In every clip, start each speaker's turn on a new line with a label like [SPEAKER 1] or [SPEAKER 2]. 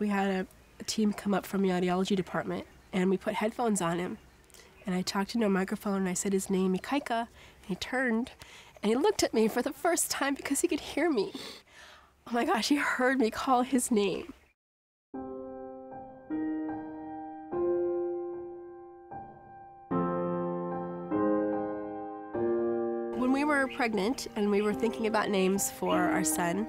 [SPEAKER 1] We had a team come up from the audiology department, and we put headphones on him. And I talked into a microphone, and I said his name, Ikaika, and he turned, and he looked at me for the first time because he could hear me. Oh my gosh, he heard me call his name. When we were pregnant and we were thinking about names for our son,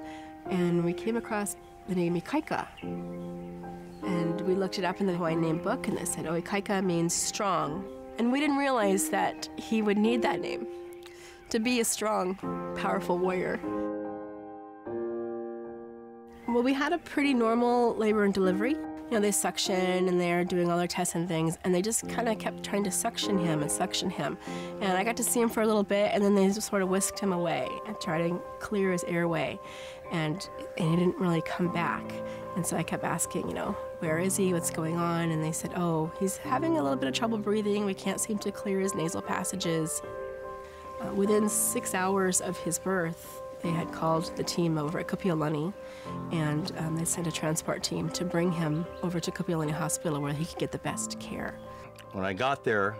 [SPEAKER 1] and we came across the name Ikaika. And we looked it up in the Hawaiian name book, and it said, oh, Ikaika means strong. And we didn't realize that he would need that name to be a strong, powerful warrior. Well, we had a pretty normal labor and delivery. You know, they suction and they're doing all their tests and things, and they just kind of kept trying to suction him and suction him. And I got to see him for a little bit, and then they just sort of whisked him away and tried to clear his airway. And he didn't really come back. And so I kept asking, you know, where is he? What's going on? And they said, oh, he's having a little bit of trouble breathing. We can't seem to clear his nasal passages. Within 6 hours of his birth, they had called the team over at Kapiolani, and they sent a transport team to bring him over to Kapiolani Hospital where he could get the best care.
[SPEAKER 2] When I got there,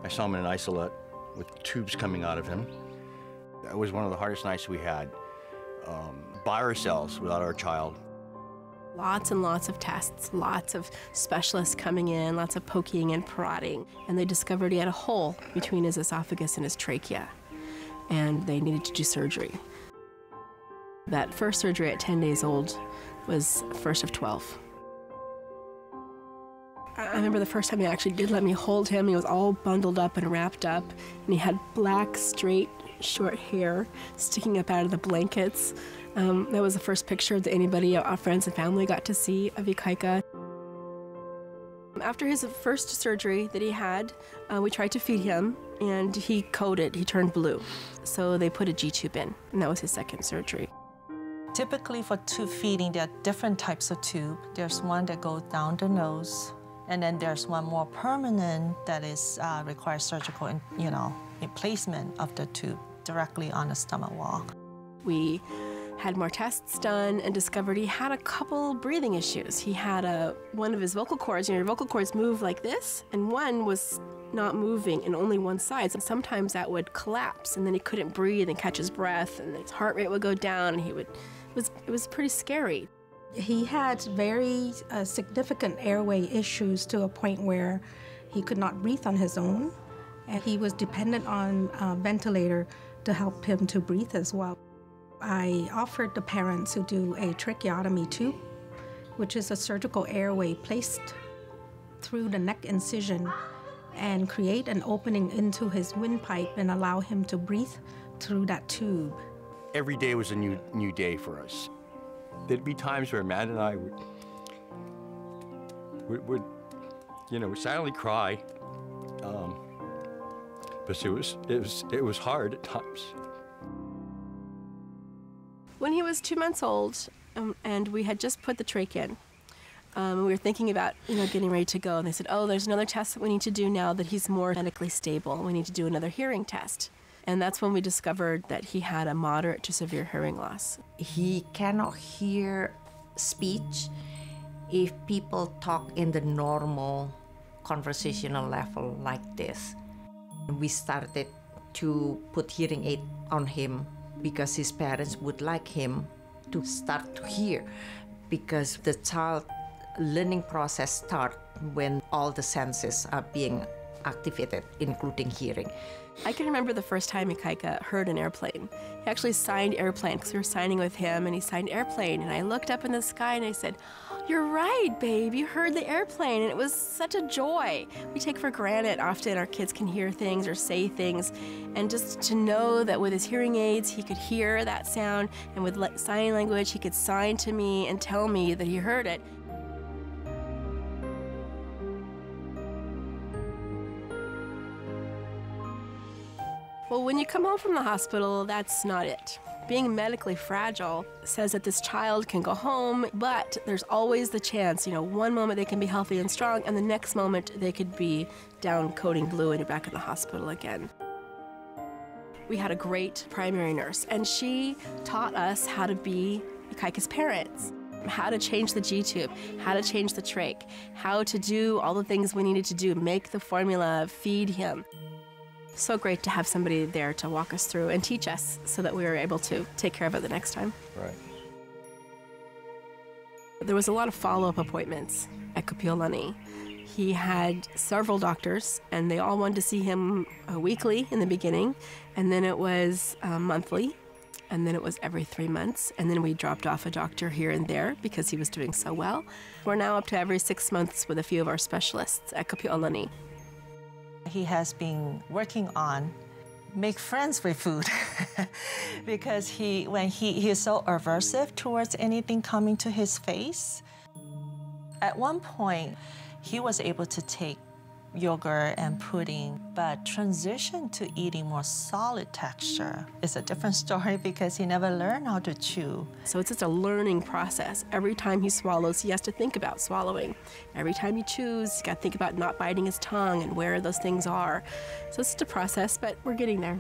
[SPEAKER 2] I saw him in an isolate with tubes coming out of him. That was one of the hardest nights we had, by ourselves without our child.
[SPEAKER 1] Lots and lots of tests, lots of specialists coming in, lots of poking and prodding, and they discovered he had a hole between his esophagus and his trachea, and they needed to do surgery. That first surgery at 10 days old was first of 12. I remember the first time he actually did let me hold him. He was all bundled up and wrapped up, and he had black, straight, short hair sticking up out of the blankets. That was the first picture that anybody, our friends and family, got to see of Ikaika. After his first surgery that he had, we tried to feed him, and he coded, he turned blue. So they put a G-tube in, and that was his second surgery.
[SPEAKER 3] Typically for tube feeding, there are different types of tube. There's one that goes down the nose, and then there's one more permanent that is requires surgical, replacement of the tube directly on the stomach wall. We had more tests done and discovered he had a couple breathing issues. He had one of his vocal cords, your vocal cords move like this, and one was not moving in only one side. And sometimes that would collapse, and then he couldn't breathe and catch his breath, and his heart rate would go down, and it was pretty scary.
[SPEAKER 4] He had very significant airway issues to a point where he could not breathe on his own, and he was dependent on a ventilator to help him to breathe as well. I offered the parents to do a tracheotomy tube, which is a surgical airway placed through the neck incision and create an opening into his windpipe and allow him to breathe through that tube.
[SPEAKER 2] Every day was a new day for us. There'd be times where Matt and I would silently cry, but it was hard at times.
[SPEAKER 1] When he was 2 months old, and we had just put the trach in, we were thinking about getting ready to go, and they said, oh, there's another test that we need to do now that he's more medically stable. We need to do another hearing test. And that's when we discovered that he had a moderate to severe hearing loss.
[SPEAKER 5] He cannot hear speech if people talk in the normal conversational level like this. We started to put hearing aid on him because his parents would like him to start to hear, because the child learning process starts when all the senses are being activated, including hearing.
[SPEAKER 1] I can remember the first time Ikaika heard an airplane. He actually signed airplane because we were signing with him, and he signed airplane. And I looked up in the sky and I said, you're right, babe, you heard the airplane. And it was such a joy. We take for granted often our kids can hear things or say things. And just to know that with his hearing aids, he could hear that sound, and with sign language, he could sign to me and tell me that he heard it. Well, when you come home from the hospital, that's not it. Being medically fragile says that this child can go home, but there's always the chance, one moment they can be healthy and strong, and the next moment they could be down coding blue and you're back in the hospital again. We had a great primary nurse, and she taught us how to be Ikaika's parents. how to change the G-tube, how to change the trach, how to do all the things we needed to do, make the formula, feed him. So great to have somebody there to walk us through and teach us so that we were able to take care of it the next time.
[SPEAKER 2] Right.
[SPEAKER 1] There was a lot of follow-up appointments at Kapiolani. He had several doctors, and they all wanted to see him weekly in the beginning, and then it was monthly, and then it was every 3 months, and then we dropped off a doctor here and there because he was doing so well. We're now up to every 6 months with a few of our specialists at Kapiolani.
[SPEAKER 3] He has been working on make friends with food because he is so aversive towards anything coming to his face. At one point, he was able to take yogurt and pudding, but transition to eating more solid texture is a different story because he never learned how to chew.
[SPEAKER 1] So it's just a learning process. Every time he swallows, he has to think about swallowing. Every time he chews, he's got to think about not biting his tongue and where those things are. So it's just a process, but we're getting there.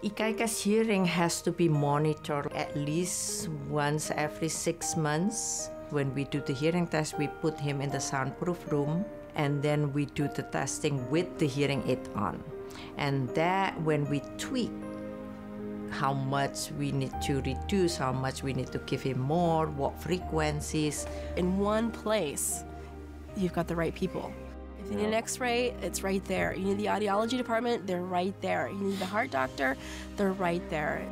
[SPEAKER 5] Ikaika's hearing has to be monitored at least once every 6 months. When we do the hearing test, we put him in the soundproof room, and then we do the testing with the hearing aid on. And that when we tweak how much we need to reduce, how much we need to give him more, what frequencies.
[SPEAKER 1] In one place, you've got the right people. If you need an x-ray, it's right there. You need the audiology department, they're right there. You need the heart doctor, they're right there.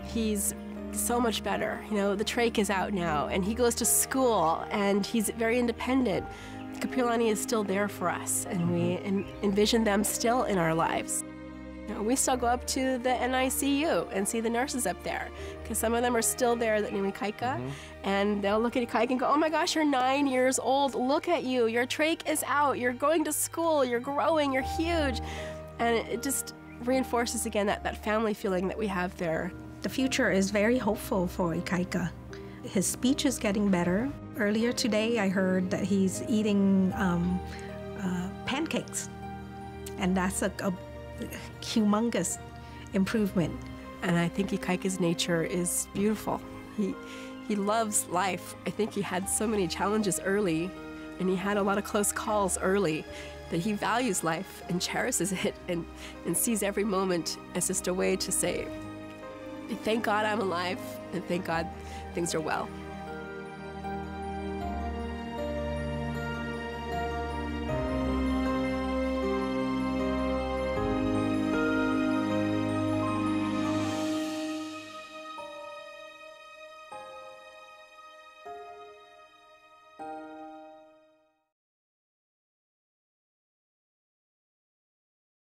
[SPEAKER 1] He's so much better. You know, the trach is out now, and he goes to school, and he's very independent. Kapiolani is still there for us, and we envision them still in our lives. You know, we still go up to the NICU and see the nurses up there, because some of them are still there that name Ikaika, and they'll look at Ikaika and go, oh my gosh, you're 9 years old, look at you, your trach is out, you're going to school, you're growing, you're huge. And it just reinforces again that family feeling that we have there.
[SPEAKER 4] The future is very hopeful for Ikaika. His speech is getting better. Earlier today, I heard that he's eating pancakes, and that's a humongous improvement.
[SPEAKER 1] And I think Ikaika's nature is beautiful. He loves life. I think he had so many challenges early, and he had a lot of close calls early, that he values life and cherishes it and sees every moment as just a way to say, thank God I'm alive, and thank God things are well.